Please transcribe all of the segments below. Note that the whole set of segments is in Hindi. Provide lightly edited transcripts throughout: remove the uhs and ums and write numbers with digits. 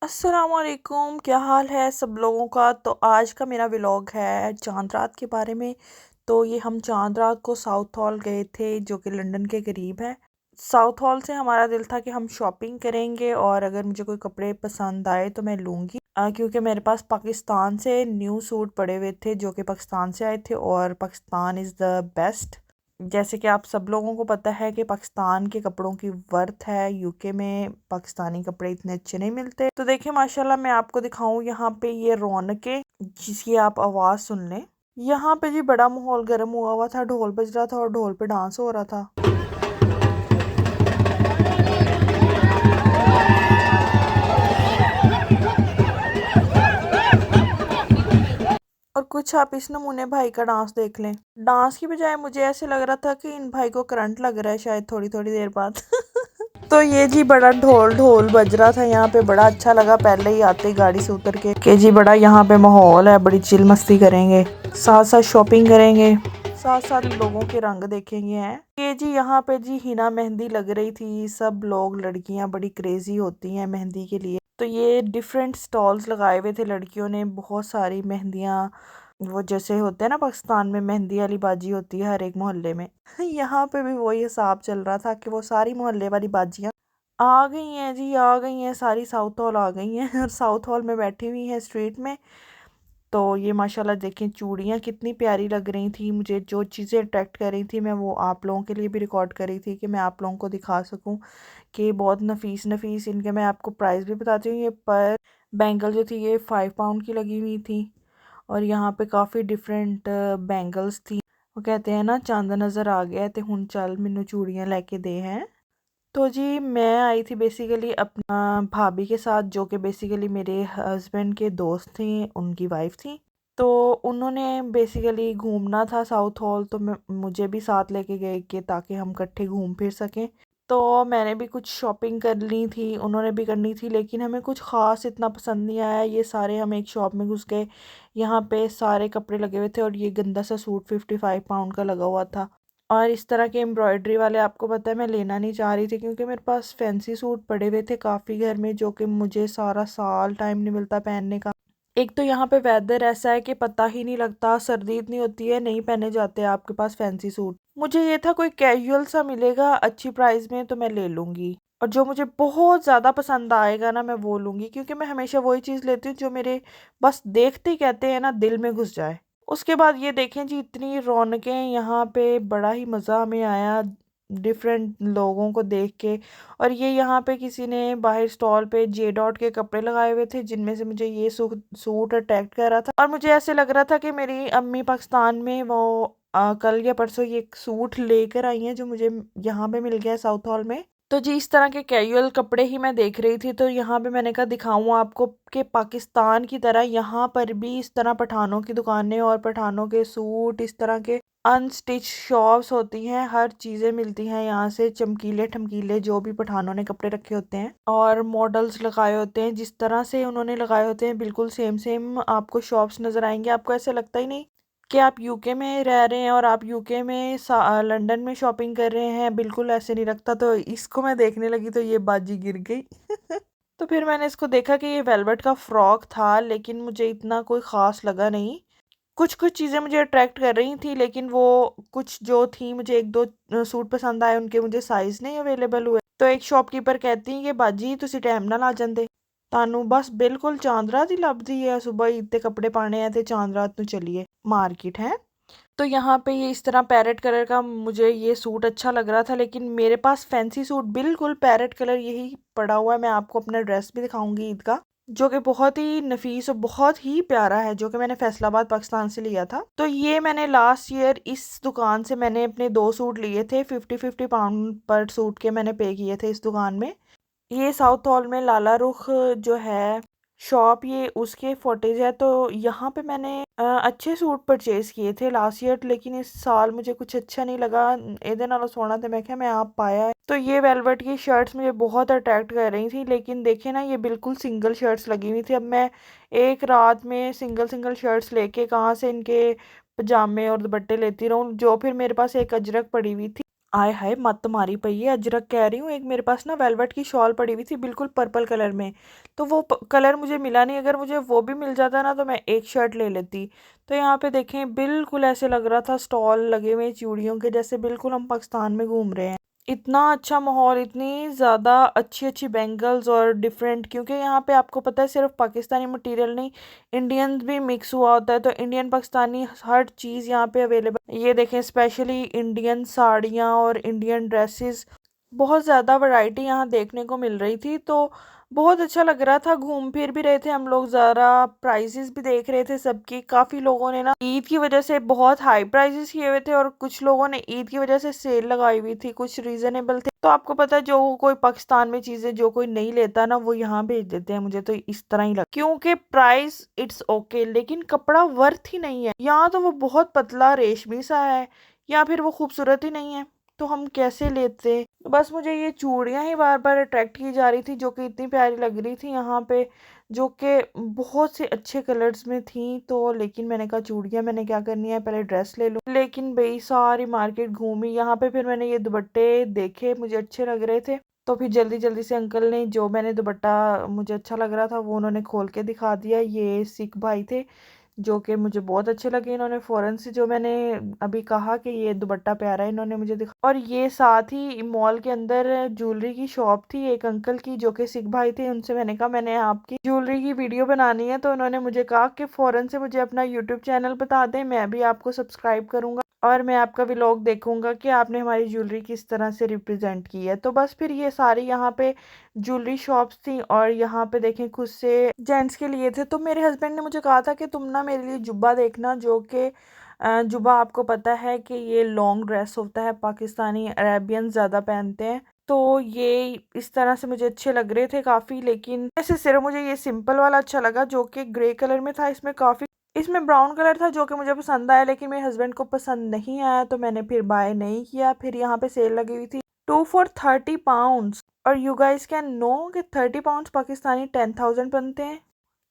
अस्सलामुअलैकुम, क्या हाल है सब लोगों का। तो आज का मेरा व्लॉग है चांद रात के बारे में। तो ये हम चांद रात को साउथ हॉल गए थे जो कि लंदन के करीब है। साउथ हॉल से हमारा दिल था कि हम शॉपिंग करेंगे और अगर मुझे कोई कपड़े पसंद आए तो मैं लूँगी, क्योंकि मेरे पास पाकिस्तान से न्यू सूट पड़े हुए थे जो कि पाकिस्तान से आए थे और पाकिस्तान इज़ द बेस्ट। जैसे कि आप सब लोगों को पता है कि पाकिस्तान के कपड़ों की वर्थ है, यूके में पाकिस्तानी कपड़े इतने अच्छे नहीं मिलते। तो देखिए माशाल्लाह मैं आपको दिखाऊं यहाँ पे ये रौनकें जिसकी आप आवाज़ सुन लें। यहाँ पे जी बड़ा माहौल गर्म हुआ हुआ था, ढोल बज रहा था और ढोल पे डांस हो रहा था। और कुछ आप इस नमूने भाई का डांस देख लें। डांस की बजाय मुझे ऐसे लग रहा था कि इन भाई को करंट लग रहा है शायद थोड़ी थोड़ी देर बाद। तो ये जी बड़ा ढोल ढोल बज रहा था यहाँ पे, बड़ा अच्छा लगा। पहले ही आते ही गाड़ी से उतर के जी बड़ा यहाँ पे माहौल है, बड़ी चिल मस्ती करेंगे, साथ साथ शॉपिंग करेंगे, साथ साथ लोगों के रंग देखेंगे हैं। ये जी यहाँ पे जी हिना मेहंदी लग रही थी। सब लोग लड़कियां बड़ी क्रेजी होती हैं मेहंदी के लिए। तो ये डिफरेंट स्टॉल्स लगाए हुए थे, लड़कियों ने बहुत सारी मेहंदियाँ, वो जैसे होते हैं ना पाकिस्तान में मेहंदी वाली बाजी होती है हर एक मोहल्ले में। यहाँ पे भी वही हिसाब चल रहा था कि वो सारी मोहल्ले वाली बाजियाँ आ गई हैं जी, आ गई हैं सारी, साउथ हॉल आ गई हैं और साउथ हॉल में बैठी हुई हैं स्ट्रीट में। तो ये माशाल्लाह देखें चूड़ियाँ कितनी प्यारी लग रही थी। मुझे जो चीज़ें अट्रैक्ट कर रही थी मैं वो आप लोगों के लिए भी रिकॉर्ड कर रही थी कि मैं आप लोगों को दिखा सकूं कि बहुत नफीस नफीस इनके। मैं आपको प्राइस भी बताती हूँ। ये पर बैंगल जो थी ये 5 पाउंड की लगी हुई थी और यहाँ पे काफ़ी डिफरेंट बैंगल्स थी। वो कहते हैं ना चांद नज़र आ गया तो हुन चल मैनू चूड़ियाँ लेके दे हैं। तो जी मैं आई थी बेसिकली अपना भाभी के साथ जो कि बेसिकली मेरे हस्बैंड के दोस्त थे, उनकी वाइफ थी। तो उन्होंने बेसिकली घूमना था साउथ हॉल, तो मैं मुझे भी साथ लेके गए कि ताकि हम इकट्ठे घूम फिर सकें। तो मैंने भी कुछ शॉपिंग कर ली थी, उन्होंने भी करनी थी, लेकिन हमें कुछ ख़ास इतना पसंद नहीं आया। ये सारे हम एक शॉप में घुस गए, यहाँ पे सारे कपड़े लगे हुए थे और ये गंदा सा सूट 55 पाउंड का लगा हुआ था। और इस तरह के एम्ब्रॉयडरी वाले आपको पता है मैं लेना नहीं चाह रही थी क्योंकि मेरे पास फैंसी सूट पड़े हुए थे काफ़ी घर में जो कि मुझे सारा साल टाइम नहीं मिलता पहनने का। एक तो यहाँ पे वेदर ऐसा है कि पता ही नहीं लगता, सर्दी इतनी होती है नहीं पहने जाते आपके पास फैंसी सूट। मुझे ये था कोई कैजुअल सा मिलेगा अच्छी प्राइस में तो मैं ले लूँगी, और जो मुझे बहुत ज़्यादा पसंद आएगा ना मैं वो लूँगी, क्योंकि मैं हमेशा वही चीज़ लेती हूँ जो मेरे बस देखते ही कहते हैं ना दिल में घुस जाए। उसके बाद ये देखें जी इतनी रौनकें यहाँ पे, बड़ा ही मज़ा हमें आया डिफरेंट लोगों को देख के। और ये यहाँ पे किसी ने बाहर स्टॉल पे जे डॉट के कपड़े लगाए हुए थे जिनमें से मुझे ये सूट अट्रैक्ट कर रहा था और मुझे ऐसे लग रहा था कि मेरी अम्मी पाकिस्तान में वो कल या परसों ये एक सूट लेकर आई हैं जो मुझे यहाँ पे मिल गया है साउथ हॉल में। तो जी इस तरह के कैजुअल कपड़े ही मैं देख रही थी, तो यहाँ पे मैंने कहा दिखाऊं आपको कि पाकिस्तान की तरह यहाँ पर भी इस तरह पठानों की दुकानें और पठानों के सूट, इस तरह के अनस्टिच शॉप्स होती हैं, हर चीज़ें मिलती हैं यहाँ से, चमकीले ठमकीले जो भी पठानों ने कपड़े रखे होते हैं और मॉडल्स लगाए होते हैं जिस तरह से उन्होंने लगाए होते हैं बिल्कुल सेम सेम आपको शॉप्स नज़र आएंगे। आपको ऐसा लगता ही नहीं कि आप यूके में रह रहे हैं और आप यूके में लंदन में शॉपिंग कर रहे हैं, बिल्कुल ऐसे नहीं लगता। तो इसको मैं देखने लगी तो ये बाजी गिर गई। तो फिर मैंने इसको देखा कि ये वेलवेट का फ्रॉक था लेकिन मुझे इतना कोई ख़ास लगा नहीं। कुछ कुछ चीज़ें मुझे अट्रैक्ट कर रही थी लेकिन वो कुछ जो थी, मुझे एक दो सूट पसंद आए, उनके मुझे साइज़ नहीं अवेलेबल हुए। तो एक शॉपकीपर कहती है कि बाजी तुसी टाइम ਨਾਲ ਆ ਜਾਂਦੇ, ਤੁਹਾਨੂੰ बस बिल्कुल चांद रात ही लभदी है, सुबह ईद के कपड़े पाने हैं तो चांद रात ਨੂੰ चलिए मार्केट है। तो यहाँ पे ये इस तरह पैरेट कलर का मुझे ये सूट अच्छा लग रहा था, लेकिन मेरे पास फैंसी सूट बिल्कुल पैरेट कलर यही पड़ा हुआ है। मैं आपको अपना ड्रेस भी दिखाऊंगी ईद का जो कि बहुत ही नफीस और बहुत ही प्यारा है, जो कि मैंने फैसलाबाद पाकिस्तान से लिया था। तो ये मैंने लास्ट ईयर इस दुकान से मैंने अपने 2 सूट लिए थे, 50-50 पाउंड पर सूट के मैंने पे किए थे इस दुकान में। ये साउथ हॉल में लाला रुख जो है शॉप, ये उसके फुटेज है। तो यहाँ पे मैंने अच्छे सूट परचेज किए थे लास्ट ईयर, लेकिन इस साल मुझे कुछ अच्छा नहीं लगा। ਇਹਦੇ ਨਾਲੋਂ सोना तो मैं क्या मैं आप पाया है। तो ये वेलवेट की शर्ट्स मुझे बहुत अट्रैक्ट कर रही थी, लेकिन देखे ना ये बिल्कुल सिंगल शर्ट्स लगी हुई थी। अब मैं एक रात में सिंगल सिंगल शर्ट्स लेके कहाँ से इनके पजामे और दुपट्टे लेती रहूँ, जो फिर मेरे पास एक अजरक पड़ी हुई थी आय हाय मत तुम्हारी पई है अजरक कह रही हूँ। एक मेरे पास ना वेलवेट की शॉल पड़ी हुई थी बिल्कुल पर्पल कलर में। तो वो कलर मुझे मिला नहीं, अगर मुझे वो भी मिल जाता ना तो मैं एक शर्ट ले लेती। तो यहाँ पे देखें बिल्कुल ऐसे लग रहा था स्टॉल लगे हुए हैं चूड़ियों के जैसे, बिल्कुल हम पाकिस्तान में घूम रहे हैं। इतना अच्छा माहौल, इतनी ज़्यादा अच्छी अच्छी बैंगल्स और डिफरेंट, क्योंकि यहाँ पे आपको पता है सिर्फ पाकिस्तानी मटेरियल नहीं, इंडियन भी मिक्स हुआ होता है। तो इंडियन पाकिस्तानी हर चीज़ यहाँ पे अवेलेबल। ये देखें स्पेशली इंडियन साड़ियाँ और इंडियन ड्रेसेस, बहुत ज़्यादा वैरायटी यहाँ देखने को मिल रही थी। तो बहुत अच्छा लग रहा था, घूम फिर भी रहे थे हम लोग, ज़रा प्राइजेस भी देख रहे थे सबकी। काफ़ी लोगों ने ना ईद की वजह से बहुत हाई प्राइजेस किए हुए थे और कुछ लोगों ने ईद की वजह से सेल लगाई हुई थी, कुछ रीजनेबल थे। तो आपको पता है जो कोई पाकिस्तान में चीज़ें जो कोई नहीं लेता ना वो यहाँ भेज देते हैं, मुझे तो इस तरह ही लगता, क्योंकि प्राइस इट्स ओके लेकिन कपड़ा वर्थ ही नहीं है। यहाँ तो वो बहुत पतला रेशमी सा है या फिर वो खूबसूरत ही नहीं है, तो हम कैसे लेते। तो बस मुझे ये चूड़ियाँ ही बार बार अट्रैक्ट की जा रही थी जो कि इतनी प्यारी लग रही थी यहाँ पे, जो कि बहुत से अच्छे कलर्स में थी। तो लेकिन मैंने कहा चूड़ियाँ मैंने क्या करनी है, पहले ड्रेस ले लूँ। लेकिन भाई सारी मार्केट घूमी यहाँ पे, फिर मैंने ये दुपट्टे देखे मुझे अच्छे लग रहे थे। तो फिर जल्दी जल्दी से अंकल ने जो मैंने दुपट्टा मुझे अच्छा लग रहा था वो उन्होंने खोल के दिखा दिया। ये सिख भाई थे जो कि मुझे बहुत अच्छे लगे। इन्होंने फ़ौरन से जो मैंने अभी कहा कि ये दुपट्टा प्यारा है, इन्होंने मुझे दिखा। और ये साथ ही मॉल के अंदर ज्वेलरी की शॉप थी एक अंकल की जो कि सिख भाई थे। उनसे मैंने कहा मैंने आपकी ज्वेलरी की वीडियो बनानी है, तो उन्होंने मुझे कहा कि फ़ौरन से मुझे अपना यूट्यूब चैनल बता दें, मैं भी आपको सब्सक्राइब करूँगा और मैं आपका व्लॉग देखूंगा कि आपने हमारी ज्वेलरी किस तरह से रिप्रेजेंट की है। तो बस फिर ये सारी यहाँ पे ज्वेलरी शॉप्स थी और यहाँ पे देखें खुद से जेंट्स के लिए थे। तो मेरे हस्बैंड ने मुझे कहा था कि तुम ना मेरे लिए जुब्बा देखना, जो कि जुब्बा आपको पता है कि ये लॉन्ग ड्रेस होता है, पाकिस्तानी अरेबियन ज़्यादा पहनते हैं। तो ये इस तरह से मुझे अच्छे लग रहे थे काफ़ी, लेकिन ऐसे सिर्फ मुझे ये सिंपल वाला अच्छा लगा जो कि ग्रे कलर में था। इसमें ब्राउन कलर था जो कि मुझे पसंद आया, लेकिन मेरे हस्बैंड को पसंद नहीं आया तो मैंने फिर बाय नहीं किया। फिर यहाँ पे सेल लगी हुई थी 2 for 30 pounds, और यू गाइस कैन नो कि 30 पाउंड्स पाकिस्तानी 10,000 बनते हैं।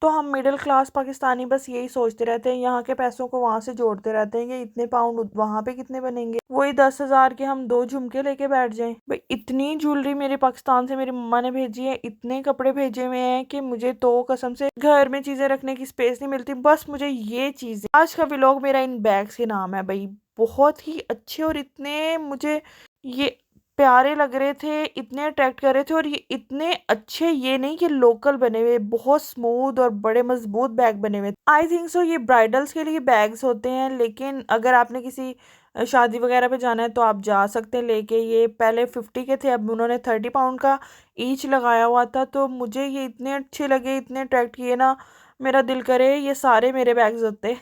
तो हम मिडिल क्लास पाकिस्तानी बस यही सोचते रहते हैं, यहाँ के पैसों को वहाँ से जोड़ते रहते हैं कि इतने पाउंड वहाँ पे कितने बनेंगे, वही 10,000 के हम 2 झुमके लेके बैठ जाएं। भाई इतनी ज्वेलरी मेरे पाकिस्तान से मेरी मम्मा ने भेजी है, इतने कपड़े भेजे हुए हैं कि मुझे तो कसम से घर में चीजें रखने की स्पेस नहीं मिलती। बस मुझे ये चीजें, आज का व्लॉग मेरा इन बैग्स के नाम है भाई। बहुत ही अच्छे और इतने मुझे ये प्यारे लग रहे थे, इतने अट्रैक्ट कर रहे थे। और ये इतने अच्छे, ये नहीं कि लोकल बने हुए, बहुत स्मूथ और बड़े मजबूत बैग बने हुए। आई थिंक सो ये ब्राइडल्स के लिए बैग्स होते हैं, लेकिन अगर आपने किसी शादी वगैरह पे जाना है तो आप जा सकते हैं लेके। ये पहले 50 के थे, अब उन्होंने 30 पाउंड का ईच लगाया हुआ था। तो मुझे ये इतने अच्छे लगे, इतने अट्रैक्ट किए ना, मेरा दिल करे ये सारे मेरे बैग्स होते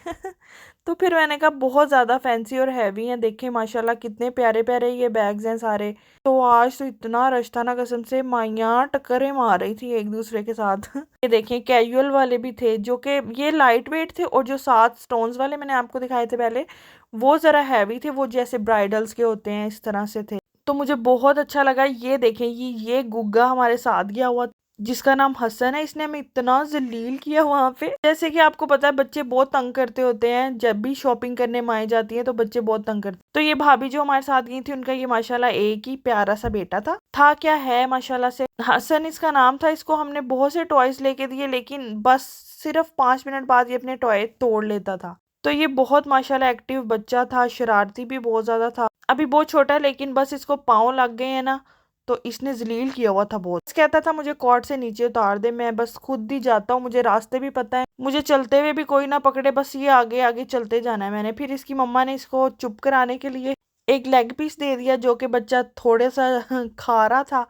तो फिर मैंने कहा बहुत ज़्यादा फैंसी और हैवी हैं, देखें माशाल्लाह कितने प्यारे प्यारे ये बैग्स हैं सारे। तो आज तो इतना रश था ना, कसम से माइयाँ टक्करें मार रही थी एक दूसरे के साथ ये देखें कैजुअल वाले भी थे जो कि ये लाइट वेट थे, और जो 7 स्टोन्स वाले मैंने आपको दिखाए थे पहले वो ज़रा हैवी थे, वो जैसे ब्राइडल्स के होते हैं इस तरह से थे। तो मुझे बहुत अच्छा लगा। ये देखें ये गुग्गा हमारे साथ गया हुआ जिसका नाम हसन है, इसने हमें इतना जलील किया वहां पे। जैसे कि आपको पता है बच्चे बहुत तंग करते होते हैं, जब भी शॉपिंग करने माए जाती है तो बच्चे बहुत तंग करते। तो ये भाभी जो हमारे साथ गई थी उनका ये माशाल्लाह एक ही प्यारा सा बेटा था क्या है माशाल्लाह से, हसन इसका नाम था। इसको हमने बहुत से टॉयज लेके दिए, लेकिन बस सिर्फ 5 मिनट बाद ये अपने टॉय तोड़ लेता था। तो ये बहुत माशाल्लाह एक्टिव बच्चा था, शरारती भी बहुत ज्यादा था। अभी बहुत छोटा है लेकिन बस इसको पाँव लग गए हैं ना तो इसने जलील किया हुआ था बहुत। कहता था मुझे कॉट से नीचे उतार दे, मैं बस खुद ही जाता हूँ, मुझे रास्ते भी पता है, मुझे चलते हुए भी कोई ना पकड़े, बस ये आगे आगे चलते जाना है मैंने। फिर इसकी मम्मा ने इसको चुप कराने के लिए एक लेग पीस दे दिया जो कि बच्चा थोड़े सा खा रहा था।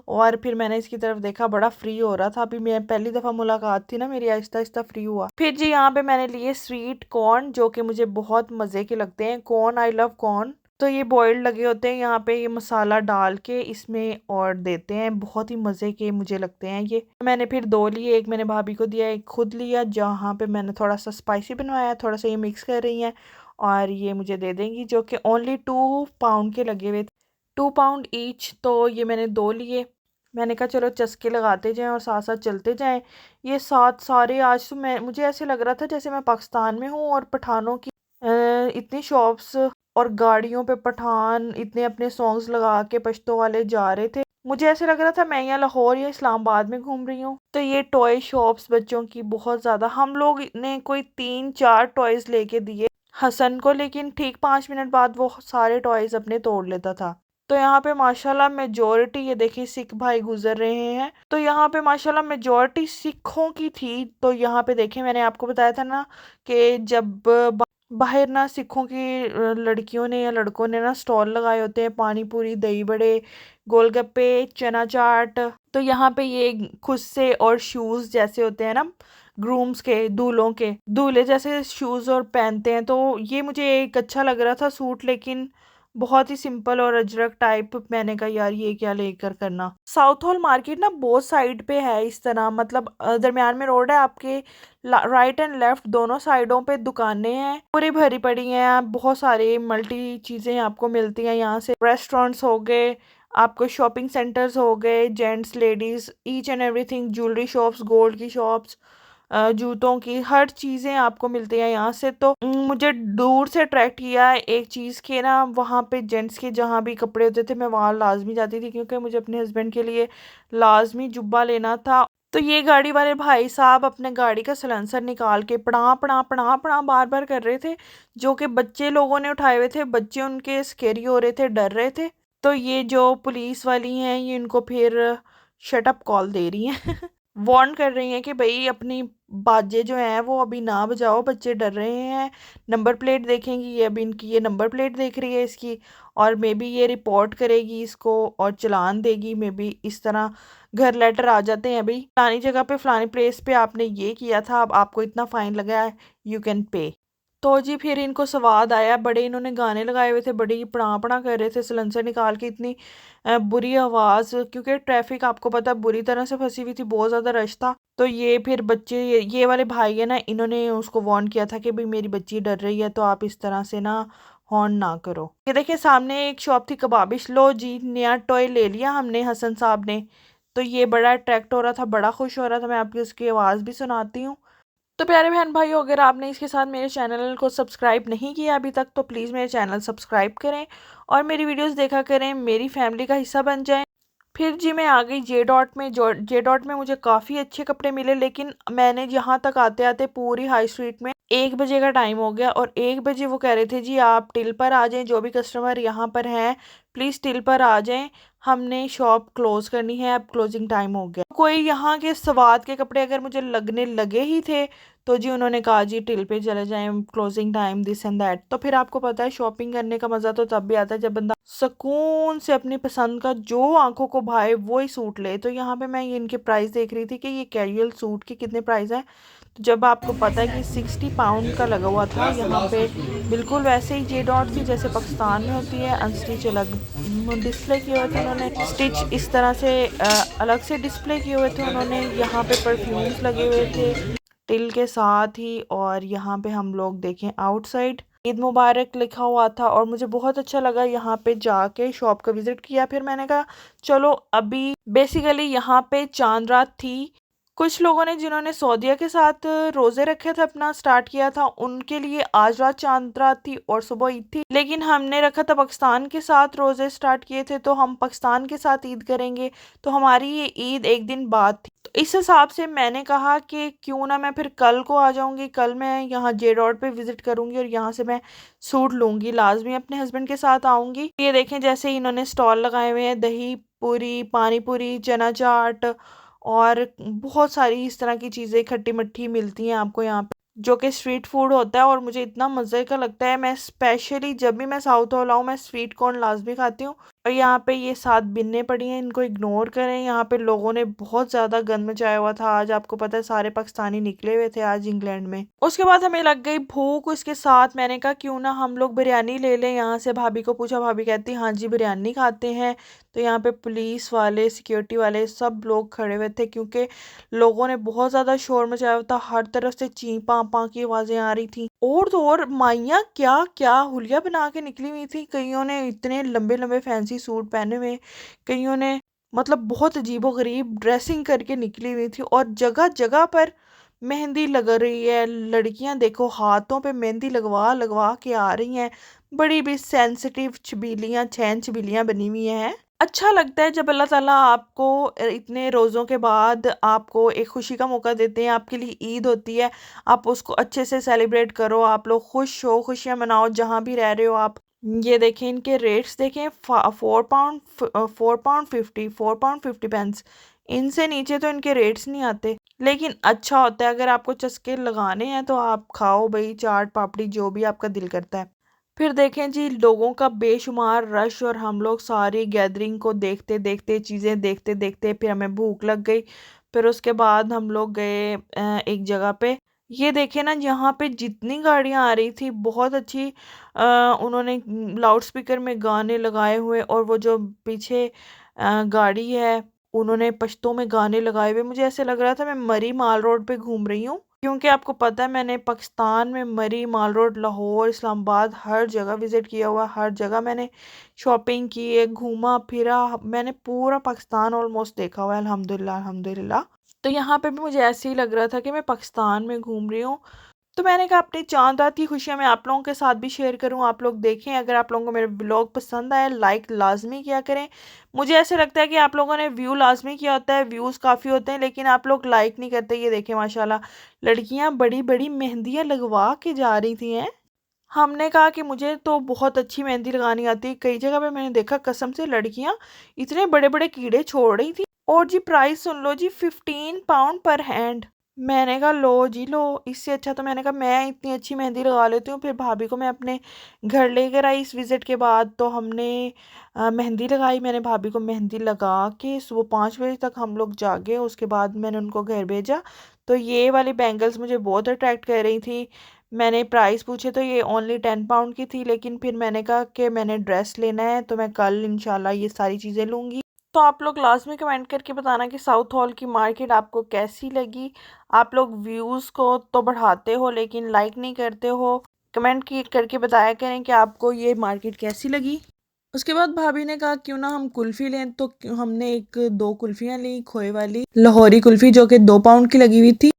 और फिर मैंने इसकी तरफ देखा, बड़ा फ्री हो रहा था। अभी मैं पहली दफा मुलाकात थी ना मेरी, आहिस्ता आहिस्ता फ्री हुआ। फिर जी यहाँ पे मैंने लिए स्वीट कॉर्न जो कि मुझे बहुत मजे के लगते हैं। Corn, I love corn. तो ये बॉइल्ड लगे होते हैं यहाँ पे, ये मसाला डाल के इसमें और देते हैं, बहुत ही मज़े के मुझे लगते हैं ये। मैंने फिर 2 लिए, एक मैंने भाभी को दिया, एक खुद लिया। जहाँ पे मैंने थोड़ा सा स्पाइसी बनवाया, थोड़ा सा ये मिक्स कर रही हैं और ये मुझे दे देंगी, जो कि ओनली 2 पाउंड के लगे हुए, 2 पाउंड ईच। तो ये मैंने 2 लिए। मैंने कहा चलो चस्के लगाते जाएं और साथ साथ चलते जाएं। ये साथ सारे आज तो मुझे ऐसे लग रहा था जैसे मैं पाकिस्तान में हूँ और पठानों की इतनी शॉप्स और गाड़ियों पे पठान इतने अपने सॉन्ग्स लगा के पश्तो वाले जा रहे थे। मुझे ऐसे लग रहा था मैं यहाँ लाहौर या इस्लामाबाद में घूम रही हूँ। तो ये टॉय शॉप्स बच्चों की बहुत ज़्यादा, हम लोग ने कोई 3-4 टॉयज लेके दिए हसन को, लेकिन ठीक 5 मिनट बाद वो सारे टॉयज अपने तोड़ लेता था। तो यहाँ पे माशाल्लाह मेजोरिटी, ये देखिए सिख भाई गुजर रहे हैं, तो यहाँ पे माशाल्लाह मेजोरिटी सिखों की थी। तो यहाँ पे देखें, मैंने आपको बताया था ना कि जब बाहर ना सिखों की लड़कियों ने या लड़कों ने ना स्टॉल लगाए होते हैं, पानी पूरी, दही बड़े, गोलगप्पे, चना चाट। तो यहाँ पे ये खुद से और शूज जैसे होते हैं ना ग्रूम्स के, दूल्हों के, दूल्हे जैसे शूज और पहनते हैं। तो ये मुझे एक अच्छा लग रहा था सूट, लेकिन बहुत ही सिंपल और अजरक टाइप। मैंने कहा यार ये क्या लेकर करना। साउथ हॉल मार्केट ना बोथ साइड पे है इस तरह, मतलब दरमियान में रोड है, आपके राइट एंड लेफ्ट दोनों साइडों पे दुकानें हैं, पूरी भरी पड़ी हैं, बहुत सारे मल्टी चीजें आपको मिलती हैं यहाँ से। रेस्टोरेंट्स हो गए, आपको शॉपिंग सेंटर्स हो गए, gents ladies each and everything, jewellery shops, gold की शॉप्स, जूतों की हर चीज़ें आपको मिलती हैं यहाँ से। तो मुझे दूर से अट्रैक्ट किया एक चीज़ के ना, वहाँ पे जेंट्स के जहाँ भी कपड़े होते थे मैं वहाँ लाजमी जाती थी, क्योंकि मुझे अपने हस्बैंड के लिए लाजमी जुब्बा लेना था। तो ये गाड़ी वाले भाई साहब अपने गाड़ी का सलेंसर निकाल के पड़ा पड़ा पड़ा पड़ा बार बार कर रहे थे, जो कि बच्चे लोगों ने उठाए हुए थे। बच्चे उनके स्केरी हो रहे थे, डर रहे थे। तो ये जो पुलिस वाली हैं ये इनको फिर शटअप कॉल दे रही हैं वार्न कर रही हैं कि भाई अपनी बाजे जो हैं वो अभी ना बजाओ, बच्चे डर रहे हैं। नंबर प्लेट देखेंगी ये, अभी इनकी ये नंबर प्लेट देख रही है इसकी, और मे बी ये रिपोर्ट करेगी इसको और चलान देगी। मे बी इस तरह घर लेटर आ जाते हैं, अभी फलानी जगह पे फलानी प्लेस पे आपने ये किया था, अब आपको इतना फाइन लगा है, यू कैन पे। तो जी फिर इनको स्वाद आया, बड़े इन्होंने गाने लगाए हुए थे, बड़ी पड़ा पड़ा कर रहे थे सिलेंसर निकाल के, इतनी बुरी आवाज़, क्योंकि ट्रैफिक आपको पता है बुरी तरह से फंसी हुई थी, बहुत ज़्यादा रश था। तो ये फिर बच्चे, ये वाले भाई है ना, इन्होंने उसको वार्न किया था कि भाई मेरी बच्ची डर रही है तो आप इस तरह से ना हॉर्न ना करो। ये देखिए सामने एक शॉप थी कबाबिश, लो जी नया टॉय ले लिया हमने हसन साहब ने। तो ये बड़ा अट्रैक्ट हो रहा था, बड़ा खुश हो रहा था, मैं आपकी उसकी आवाज़ भी सुनाती हूँ। तो प्यारे बहन भाइयों, अगर आपने इसके साथ मेरे चैनल को सब्सक्राइब नहीं किया अभी तक, तो प्लीज़ मेरे चैनल सब्सक्राइब करें और मेरी वीडियोस देखा करें, मेरी फैमिली का हिस्सा बन जाएं। फिर जी मैं आ गई जे डॉट में। जे डॉट में मुझे काफ़ी अच्छे कपड़े मिले, लेकिन मैंने यहाँ तक आते आते पूरी हाई स्ट्रीट में 1 बजे का टाइम हो गया, और 1 बजे वो कह रहे थे जी आप टिल पर आ जाएं, जो भी कस्टमर यहाँ पर हैं प्लीज़ टिल पर आ जाएं, हमने शॉप क्लोज करनी है, अब क्लोजिंग टाइम हो गया। कोई यहाँ के स्वाद के कपड़े अगर मुझे लगने लगे ही थे तो जी उन्होंने कहा जी टिल पे चले जाएं, closing time this and that. तो फिर आपको पता है शॉपिंग करने का मज़ा तो तब भी आता है जब बंदा सुकून से अपनी पसंद का जो आंखों को भाए वो ही सूट ले। तो यहाँ पे मैं ये इनके प्राइस देख रही थी कि ये कैजुअल सूट के कितने प्राइस हैं। तो जब आपको पता है कि 60 पाउंड का लगा हुआ था यहाँ पे, बिल्कुल वैसे ही जे डॉट थी जैसे पाकिस्तान में होती है, अनस्टिच अलग डिस्प्ले किए हुए थे उन्होंने, स्टिच इस तरह से अलग से डिस्प्ले किए हुए थे उन्होंने। यहाँ पे परफ्यूम्स लगे हुए थे टिल के साथ ही, और यहाँ पे हम लोग देखें आउटसाइड ईद मुबारक लिखा हुआ था, और मुझे बहुत अच्छा लगा यहाँ पे जाके शॉप का विजिट किया। फिर मैंने कहा चलो, अभी बेसिकली यहाँ पे चांद रात थी। कुछ लोगों ने जिन्होंने सऊदीया के साथ रोजे रखे थे, अपना स्टार्ट किया था, उनके लिए आज रात चांद रात थी और सुबह ईद थी। लेकिन हमने रखा था पाकिस्तान के साथ रोजे स्टार्ट किए थे, तो हम पाकिस्तान के साथ ईद करेंगे, तो हमारी ये ईद एक दिन बाद थी। तो इस हिसाब से मैंने कहा कि क्यों ना मैं फिर कल को आ जाऊंगी, कल मैं यहाँ जे डॉट पे विजिट करूंगी और यहाँ से मैं सूट लूंगी, लाजमी अपने हस्बैंड के साथ आऊंगी। ये देखें जैसे इन्होंने स्टॉल लगाए हुए हैं, दही पूरी, पानी पूरी, चना चाट और बहुत सारी इस तरह की चीज़ें खट्टी मट्ठी मिलती हैं आपको यहाँ पे, जो कि स्ट्रीट फूड होता है और मुझे इतना मज़े का लगता है। मैं स्पेशली जब भी मैं साउथ हॉल आऊँ मैं स्वीट कॉर्न लाजमी खाती हूँ। और यहाँ पे ये 7 बिन्ने पड़ी हैं, इनको इग्नोर करें। यहाँ पे लोगों ने बहुत ज़्यादा गंद मचाया हुआ था आज, आपको पता है सारे पाकिस्तानी निकले हुए थे आज इंग्लैंड में। उसके बाद हमें लग गई भूख, उसके साथ मैंने कहा क्यों ना हम लोग बिरयानी ले लें। यहाँ से भाभी को पूछा, भाभी कहती हाँ जी बिरयानी खाते हैं। तो यहाँ पे पुलिस वाले, सिक्योरिटी वाले सब लोग खड़े हुए थे, क्योंकि लोगों ने बहुत ज़्यादा शोर मचाया हुआ था, हर तरफ से ची पाँ पाँ की आवाज़ें आ रही थी। और तो और माइयाँ क्या क्या हुलिया बना के निकली हुई थी, कईयों ने इतने लंबे लंबे फैंसी सूट पहने हुए, कईयों ने मतलब बहुत अजीबो गरीब ड्रेसिंग करके निकली हुई थी, और जगह जगह पर मेहंदी लग रही है। लड़कियां देखो हाथों पे मेहंदी लगवा लगवा के आ रही हैं, बड़ी भी सेंसिटिव छबीलियाँ, चैन छबीलियाँ बनी हुई हैं। अच्छा लगता है जब अल्लाह ताला आपको इतने रोज़ों के बाद आपको एक खुशी का मौका देते हैं, आपके लिए ईद होती है, आप उसको अच्छे से सेलिब्रेट करो, आप लोग खुश हो, खुशियाँ मनाओ जहाँ भी रह रहे हो आप। ये देखें, इनके रेट्स देखें, 4 पाउंड 50 इनसे नीचे तो इनके रेट्स नहीं आते। लेकिन अच्छा होता है, अगर आपको चस्के लगाने हैं तो आप खाओ भाई, चाट पापड़ी जो भी आपका दिल करता है। फिर देखें जी, लोगों का बेशुमार रश और हम लोग सारी गैदरिंग को देखते देखते, चीज़ें देखते देखते, फिर हमें भूख लग गई। फिर उसके बाद हम लोग गए एक जगह पे। ये देखे ना, यहाँ पे जितनी गाड़ियाँ आ रही थी बहुत अच्छी, उन्होंने लाउड स्पीकर में गाने लगाए हुए, और वो जो पीछे गाड़ी है, उन्होंने पश्तों में गाने लगाए हुए। मुझे ऐसे लग रहा था मैं मरी माल रोड पे घूम रही हूँ, क्योंकि आपको पता है मैंने पाकिस्तान में मरी, माल रोड, लाहौर, इस्लामाबाद हर जगह विज़िट किया हुआ है। हर जगह मैंने शॉपिंग की है, घूमा फिरा, मैंने पूरा पाकिस्तान ऑलमोस्ट देखा हुआ है, अल्हम्दुलिल्लाह अल्हम्दुलिल्लाह। तो यहाँ पे भी मुझे ऐसे ही लग रहा था कि मैं पाकिस्तान में घूम रही हूँ। तो मैंने कहा अपनी चाँद रात की खुशियाँ मैं आप लोगों के साथ भी शेयर करूँ, आप लोग देखें। अगर आप लोगों को मेरे ब्लॉग पसंद आए, लाइक लाज़मी किया करें। मुझे ऐसे लगता है कि आप लोगों ने व्यू लाज़मी किया होता है, व्यूज़ काफ़ी होते हैं, लेकिन आप लोग लाइक नहीं करते। ये देखें माशाल्लाह, लड़कियाँ बड़ी-बड़ी मेहंदियाँ लगवा के जा रही थी हैं। हमने कहा कि मुझे तो बहुत अच्छी मेहंदी लगानी आती है। कई जगह पे मैंने देखा कसम से लड़कियाँ इतने बड़े-बड़े कीड़े छोड़ रही थी। और जी प्राइस सुन लो जी, 15 पाउंड पर हैंड। मैंने कहा लो जी लो, इससे अच्छा तो मैंने कहा मैं इतनी अच्छी मेहंदी लगा लेती हूँ। फिर भाभी को मैं अपने घर लेकर आई इस विज़िट के बाद, तो हमने मेहंदी लगाई। मैंने भाभी को मेहंदी लगा के सुबह 5 बजे तक हम लोग जागे, उसके बाद मैंने उनको घर भेजा। तो ये वाली बैंगल्स मुझे बहुत अट्रैक्ट कर रही थी। मैंने प्राइस पूछे तो ये ओनली 10 पाउंड की थी, लेकिन फिर मैंने कहा कि मैंने ड्रेस लेना है तो मैं कल इंशाल्लाह ये सारी चीज़ें लूँगी। तो आप लोग लाजमी कमेंट करके बताना कि साउथ हॉल की मार्केट आपको कैसी लगी। आप लोग व्यूज़ को तो बढ़ाते हो लेकिन लाइक नहीं करते हो। कमेंट की करके बताया करें कि आपको ये मार्केट कैसी लगी। उसके बाद भाभी ने कहा क्यों ना हम कुल्फ़ी लें, तो हमने एक दो कुल्फ़ियाँ ली, खोए वाली लाहौरी कुल्फ़ी जो कि 2 पाउंड की लगी हुई थी,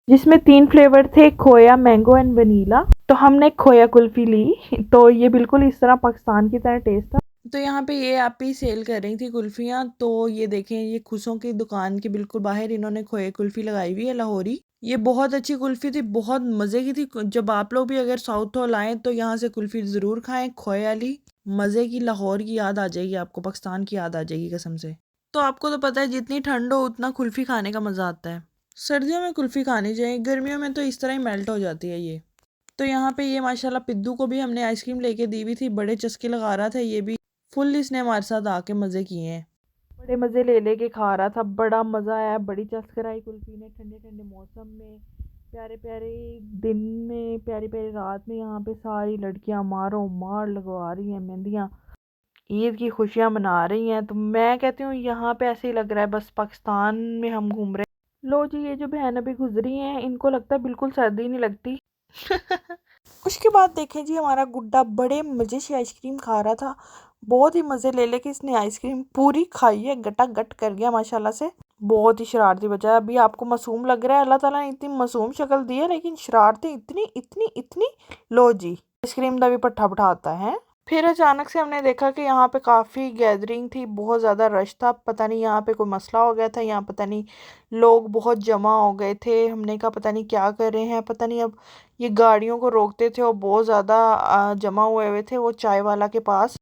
जिसमें 3 फ्लेवर थे, खोया, मैंगो एंड वनीला। तो हमने खोया कुल्फ़ी ली, तो ये बिल्कुल इस तरह पाकिस्तान की तरह टेस्ट था। तो यहाँ पे ये आप ही सेल कर रही थी कुल्फ़ियाँ, तो ये देखें, ये खुशों की दुकान के बिल्कुल बाहर इन्होंने खोए कुल्फ़ी लगाई हुई है लाहौरी। ये बहुत अच्छी कुल्फ़ी थी, बहुत मज़े की थी। जब आप लोग भी अगर साउथ हॉल आएँ तो यहाँ से कुल्फ़ी ज़रूर खाएँ, खोए वाली। मज़े की, लाहौर की याद आ जाएगी आपको, पाकिस्तान की याद आ जाएगी कसम से। तो आपको तो पता है जितनी ठंड हो उतना कुल्फ़ी खाने का मज़ा आता है। सर्दियों में कुल्फ़ी खानी चाहिए, गर्मियों में तो इस तरह ही मेल्ट हो जाती है ये। तो यहाँ पे ये माशाल्लाह पिद्दू को भी हमने आइसक्रीम लेके दी हुई थी, बड़े चस्के लगा रहा था ये भी। फुल इसने हमारे साथ आके मज़े किए हैं, बड़े मज़े ले लेके खा रहा था, बड़ा मज़ा आया। बड़ी चस्क कराई कुल्फ़ी ने ठंडे ठंडे मौसम में, प्यारे प्यारे दिन में, प्यारी प्यारी रात में। यहाँ पे सारी लड़कियाँ मारो मार लगवा रही हैं मेहंदियाँ, ईद की खुशियाँ मना रही हैं। तो मैं कहती हूँ यहाँ पे ऐसे ही लग रहा है बस पाकिस्तान में हम घूम रहे हैं। लो जी, ये जो बहन अभी गुजरी हैं, इनको लगता है बिल्कुल सर्दी नहीं लगती। उसके बाद देखें जी, हमारा गुड्डा बड़े मज़े से आइसक्रीम खा रहा था, बहुत ही मज़े ले लेके इसने आइसक्रीम पूरी खाई है, गटागट कर गया माशाल्लाह से। बहुत ही शरारती बच्चा है। अभी आपको मासूम लग रहा है, अल्लाह ताला ने इतनी मासूम शक्ल दी है, लेकिन शरारतें इतनी इतनी इतनी। लो जी, आइसक्रीम का भी पट्ठा बिठाता है। फिर अचानक से हमने देखा कि यहाँ पे काफ़ी गैदरिंग थी, बहुत ज़्यादा रश था। पता नहीं यहाँ पे कोई मसला हो गया था, यहाँ पता नहीं लोग बहुत जमा हो गए थे। हमने कहा पता नहीं क्या कर रहे हैं, पता नहीं। अब ये गाड़ियों को रोकते थे और बहुत ज़्यादा जमा हुए हुए थे वो चाय वाला के पास,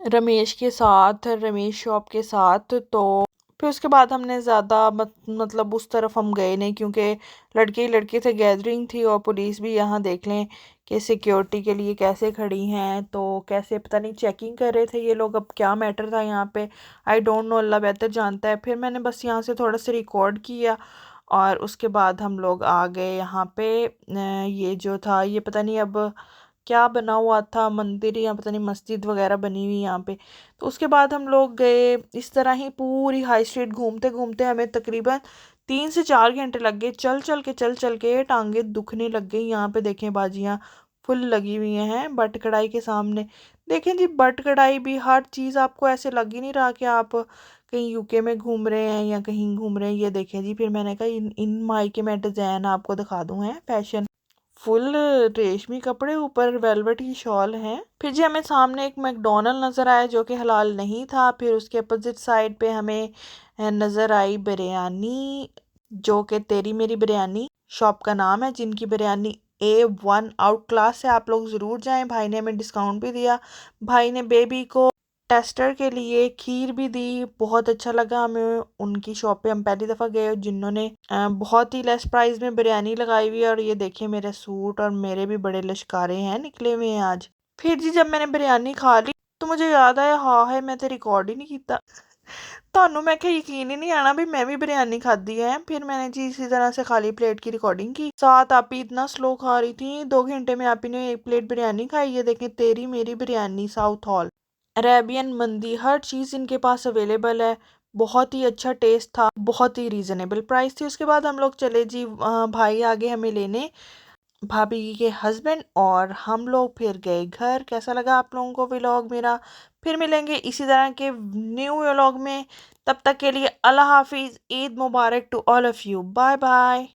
रमेश के साथ, रमेश शॉप के साथ। तो फिर उसके बाद हमने ज़्यादा मतलब उस तरफ हम गए नहीं, क्योंकि लड़के ही लड़के थे, गैदरिंग थी, और पुलिस भी यहाँ देख लें कि सिक्योरिटी के लिए कैसे खड़ी हैं। तो कैसे पता नहीं चेकिंग कर रहे थे ये लोग, अब क्या मैटर था यहाँ पे, आई डोंट नो, अल्लाह बेहतर जानता है। फिर मैंने बस यहाँ से थोड़ा सा रिकॉर्ड किया, और उसके बाद हम लोग आ गए यहाँ पे। ये जो था, ये पता नहीं अब क्या बना हुआ था, मंदिर या पता नहीं मस्जिद वगैरह बनी हुई यहाँ पे। तो उसके बाद हम लोग गए, इस तरह ही पूरी हाई स्ट्रीट घूमते घूमते हमें तकरीबन 3 से 4 घंटे लग गए। चल चल के टांगे दुखने लग गई। यहाँ पे देखें बाजियाँ फुल लगी हुई हैं बट कढ़ाई के सामने। देखें जी, बट कढ़ाई भी हर चीज़, आपको ऐसे लग ही नहीं रहा कि आप कहीं यूके में घूम रहे हैं या कहीं घूम रहे हैं। ये देखें जी, फिर मैंने कहा इन इन मायके में डिज़ाइन आपको दिखा दूँ, हैं फैशन फुल रेशमी कपड़े, ऊपर वेलवेट की शॉल है। फिर जी हमें सामने एक मैकडोनल्ड नजर आया जो कि हलाल नहीं था। फिर उसके अपोजिट साइड पे हमें नजर आई बिरयानी, जो कि तेरी मेरी बिरयानी शॉप का नाम है, जिनकी बिरयानी A1 आउट क्लास है। आप लोग ज़रूर जाएं। भाई ने हमें डिस्काउंट भी दिया। भाई ने बेबी को टेस्टर के लिए खीर भी दी। बहुत अच्छा लगा हमें उनकी शॉप पे। हम पहली दफ़ा गए जिन्होंने बहुत ही लेस प्राइस में बिरयानी लगाई हुई है। और ये देखिए मेरे सूट और मेरे भी बड़े लश्कारे हैं निकले हुए हैं आज। फिर जी जब मैंने बिरयानी खा ली तो मुझे याद आया, हाँ है मैं तो रिकॉर्ड ही नहीं किया। ਤੁਹਾਨੂੰ मैं क्या यकीन ही नहीं आना भी मैं भी बिरयानी खाधी है। फिर मैंने जी इसी तरह से खाली प्लेट की रिकॉर्डिंग की। साथ आप ही इतना स्लो खा रही थी, 2 घंटे में आप ही ने एक प्लेट बिरयानी खाई है। देखें तेरी मेरी बिरयानी साउथ हॉल, अरेबियन मंदी, हर चीज़ इनके पास अवेलेबल है। बहुत ही अच्छा टेस्ट था, बहुत ही रीज़नेबल प्राइस थी। उसके बाद हम लोग चले जी भाई आगे हमें लेने, भाभी के हस्बैंड, और हम लोग फिर गए घर। कैसा लगा आप लोगों को व्लॉग मेरा? फिर मिलेंगे इसी तरह के न्यू व्लॉग में। तब तक के लिए अल्लाह हाफिज़, ईद मुबारक to all of you, bye bye.